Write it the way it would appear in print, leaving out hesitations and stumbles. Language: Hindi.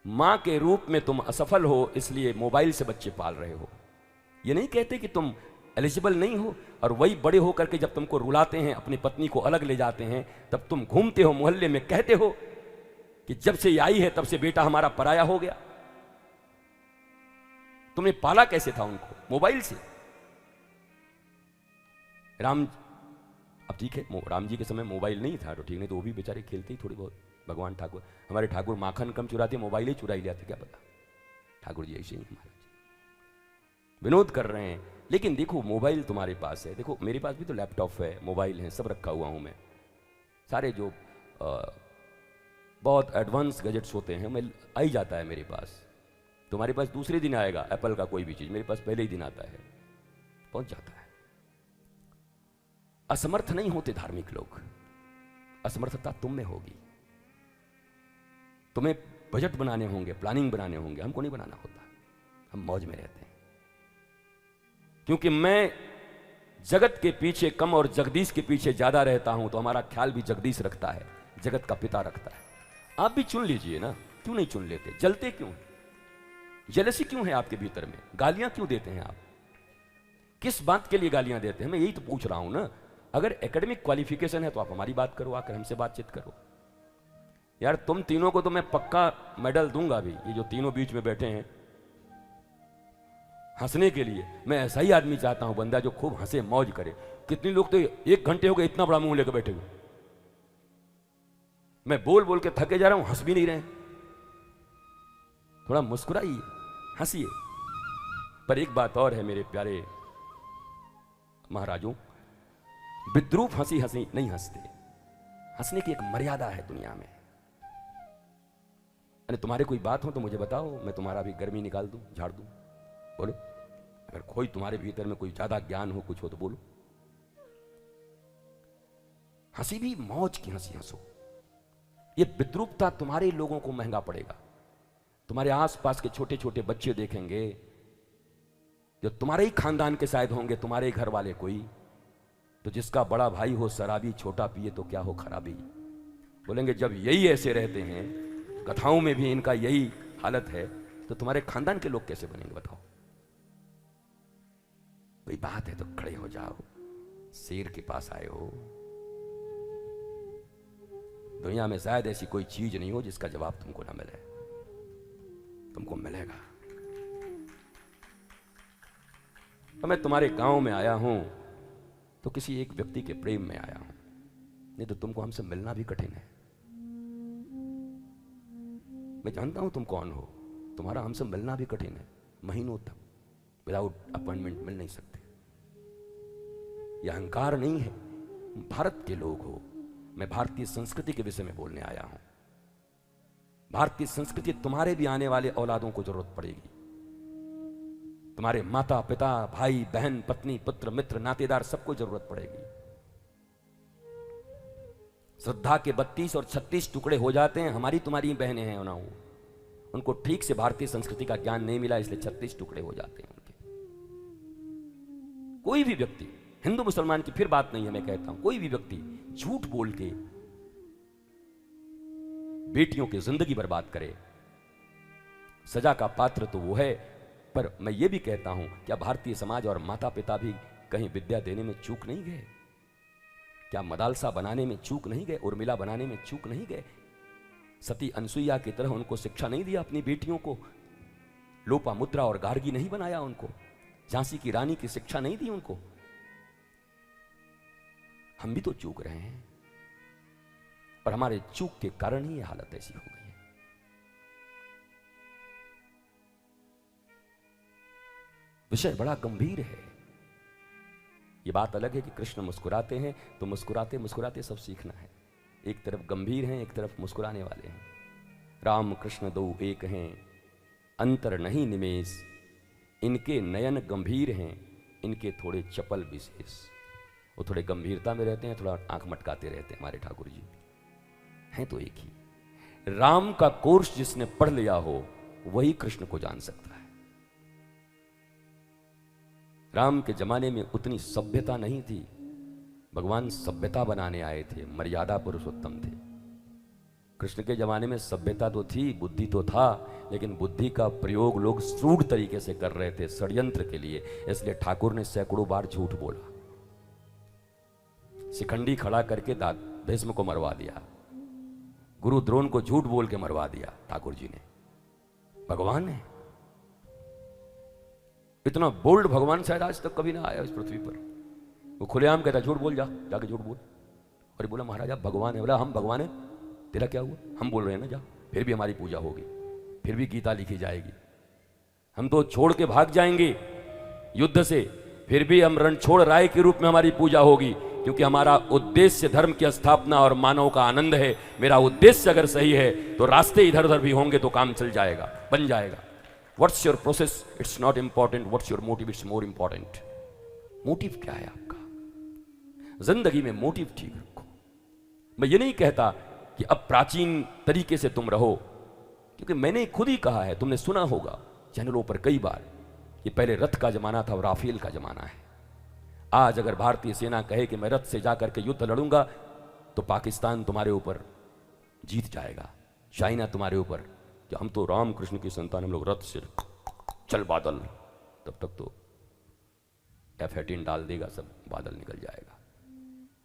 मां के रूप में तुम असफल हो, इसलिए मोबाइल से बच्चे पाल रहे हो। ये नहीं कहते कि तुम एलिजिबल नहीं हो, और वही बड़े होकर के जब तुमको रुलाते हैं, अपनी पत्नी को अलग ले जाते हैं, तब तुम घूमते हो मोहल्ले में, कहते हो कि जब से ये आई है तब से बेटा हमारा पराया हो गया। तुमने पाला कैसे था उनको? मोबाइल से। राम, अब ठीक है, राम जी के समय मोबाइल नहीं था तो ठीक, नहीं तो वो भी बेचारे खेलते ही थोड़ी बहुत। भगवान ठाकुर, हमारे ठाकुर माखन कम चुराते, मोबाइल ही चुरा ही लेते, क्या पता। ठाकुर जी ऐसे ही हमारे विनोद कर रहे हैं। लेकिन देखो मोबाइल तुम्हारे पास है, देखो मेरे पास भी तो लैपटॉप है, मोबाइल है, सब रखा हुआ हूं मैं। सारे जो बहुत एडवांस गैजेट्स होते हैं मैं आ ही जाता है मेरे पास। तुम्हारे पास दूसरे दिन आएगा एप्पल का कोई भी चीज, मेरे पास पहले ही दिन आता है, पहुंच जाता है। असमर्थ नहीं होते धार्मिक लोग, असमर्थता तुम में होगी। तुम्हें बजट बनाने होंगे, प्लानिंग बनाने होंगे, हमको नहीं बनाना होता, हम मौज में रहते हैं। क्योंकि मैं जगत के पीछे कम और जगदीश के पीछे ज्यादा रहता हूं, तो हमारा ख्याल भी जगदीश रखता है, जगत का पिता रखता है। आप भी चुन लीजिए ना, क्यों नहीं चुन लेते? जलते क्यों? जेलसी क्यों है आपके भीतर में? गालियां क्यों देते हैं आप? किस बात के लिए गालियां देते हैं? मैं यही तो पूछ रहा हूं ना। अगर एकेडमिक क्वालिफिकेशन है तो आप हमारी बात करो, आकर हमसे बातचीत करो। यार तुम तीनों को तो मैं पक्का मेडल दूंगा भी, ये जो तीनों बीच में बैठे हैं हंसने के लिए। मैं ऐसा ही आदमी चाहता हूं, बंदा जो खूब हंसे, मौज करे। कितने लोग तो 1 घंटे हो गए इतना बड़ा मुंह लेकर बैठे हुए, मैं बोल बोल के थके जा रहा हूं, हंस भी नहीं रहे। थोड़ा मुस्कुराइए, हंसिए। पर एक बात और है मेरे प्यारे महाराजों, विद्रूप हंसी हंसी नहीं हंसते। हंसने की एक मर्यादा है दुनिया में। अरे तुम्हारे कोई बात हो तो मुझे बताओ, मैं तुम्हारा भी गर्मी निकाल दूं, झाड़ दूं। बोलो, अगर कोई तुम्हारे भीतर में कोई ज्यादा ज्ञान हो, कुछ हो तो बोलो। हंसी भी मौज की हंसी हंसो। ये विद्रूपता तुम्हारे लोगों को महंगा पड़ेगा। तुम्हारे आसपास के छोटे छोटे बच्चे देखेंगे जो तुम्हारे ही खानदान के शायद होंगे, तुम्हारे घर वाले कोई, तो जिसका बड़ा भाई हो शराबी, छोटा पिए तो क्या हो खराबी। बोलेंगे जब यही ऐसे रहते हैं, कथाओं में भी इनका यही हालत है, तो तुम्हारे खानदान के लोग कैसे बनेंगे बताओ। कोई बात है तो खड़े हो जाओ, शेर के पास आए हो। दुनिया में शायद ऐसी कोई चीज नहीं हो जिसका जवाब तुमको ना मिले, तुमको मिलेगा। तो मैं तुम्हारे गांव में आया हूं तो किसी एक व्यक्ति के प्रेम में आया हूं, नहीं तो तुमको हमसे मिलना भी कठिन है। मैं जानता हूं तुम कौन हो, तुम्हारा हमसे मिलना भी कठिन है। महीनों तक विदाउट अपॉइंटमेंट मिल नहीं सकते। यह अहंकार नहीं है, भारत के लोग हो। मैं भारतीय संस्कृति के विषय में बोलने आया हूं। भारतीय संस्कृति तुम्हारे भी आने वाले औलादों को जरूरत पड़ेगी। तुम्हारे माता पिता, भाई बहन, पत्नी, पुत्र, मित्र, नातेदार, सबको जरूरत पड़ेगी। श्रद्धा के 32 और 36 टुकड़े हो जाते हैं। हमारी तुम्हारी बहनें हैं ना, उनको ठीक से भारतीय संस्कृति का ज्ञान नहीं मिला, इसलिए 36 टुकड़े हो जाते हैं उनके। कोई भी व्यक्ति, हिंदू मुसलमान की फिर बात नहीं है, मैं कहता हूं कोई भी व्यक्ति झूठ बोल के बेटियों की जिंदगी बर्बाद करे, सजा का पात्र तो वो है। पर मैं ये भी कहता हूं, क्या भारतीय समाज और माता पिता भी कहीं विद्या देने में चूक नहीं गए? क्या मदालसा बनाने में चूक नहीं गए? उर्मिला बनाने में चूक नहीं गए? सती अनसुईया की तरह उनको शिक्षा नहीं दिया अपनी बेटियों को? लोपामुद्रा और गार्गी नहीं बनाया उनको? झांसी की रानी की शिक्षा नहीं दी उनको? हम भी तो चूक रहे हैं, पर हमारे चूक के कारण ही ये हालत ऐसी हो गई है। विषय बड़ा गंभीर है। ये बात अलग है कि कृष्ण मुस्कुराते हैं तो मुस्कुराते मुस्कुराते सब सीखना है। एक तरफ गंभीर हैं, एक तरफ मुस्कुराने वाले हैं। राम कृष्ण दो एक हैं, अंतर नहीं निमेष। इनके नयन गंभीर हैं, इनके थोड़े चपल विशेष। वो थोड़े गंभीरता में रहते हैं, थोड़ा आंख मटकाते रहते हैं। हमारे ठाकुर जी हैं तो एक ही। राम का कोर्स जिसने पढ़ लिया हो वही कृष्ण को जान सकता है। राम के जमाने में उतनी सभ्यता नहीं थी, भगवान सभ्यता बनाने आए थे, मर्यादा पुरुषोत्तम थे। कृष्ण के जमाने में सभ्यता तो थी, बुद्धि तो था, लेकिन बुद्धि का प्रयोग लोग सूढ़ तरीके से कर रहे थे षड्यंत्र के लिए। इसलिए ठाकुर ने सैकड़ों बार झूठ बोला, शिखंडी खड़ा करके भीष्म को मरवा दिया, गुरु द्रोण को झूठ बोल के मरवा दिया ठाकुर जी ने। भगवान ने इतना बोल्ड भगवान शायद आज तक कभी ना आया इस पृथ्वी पर। वो खुलेआम कहता झूठ बोल, जाके झूठ बोल। और बोला महाराजा भगवान है। बोला हम भगवान है, तेरा क्या हुआ? हम बोल रहे हैं ना, जा, फिर भी हमारी पूजा होगी, फिर भी गीता लिखी जाएगी, हम तो छोड़ के भाग जाएंगे युद्ध से, फिर भी हम रणछोड़ राय के रूप में हमारी पूजा होगी, क्योंकि हमारा उद्देश्य धर्म की स्थापना और मानव का आनंद है। मेरा उद्देश्य अगर सही है तो रास्ते इधर उधर भी होंगे तो काम चल जाएगा, बन जाएगा। What's your process, it's not important, what's your motive, it's more important. Motive क्या है आपका? जिंदगी में मोटिव ठीक रखो। मैं ये नहीं कहता कि अब प्राचीन तरीके से तुम रहो, क्योंकि मैंने खुद ही कहा है, तुमने सुना होगा चैनलों पर कई बार, कि पहले रथ का जमाना था और राफेल का जमाना है। आज अगर भारतीय सेना कहे कि मैं रथ से जाकर के युद्ध लड़ूंगा, तो पाकिस्तान तुम्हारे ऊपर जीत जाएगा, चाइना तुम्हारे ऊपर, कि हम तो राम कृष्ण की संतान, हम लोग रथ से चल बादल, तब तक तो F-18 डाल देगा, सब बादल निकल जाएगा।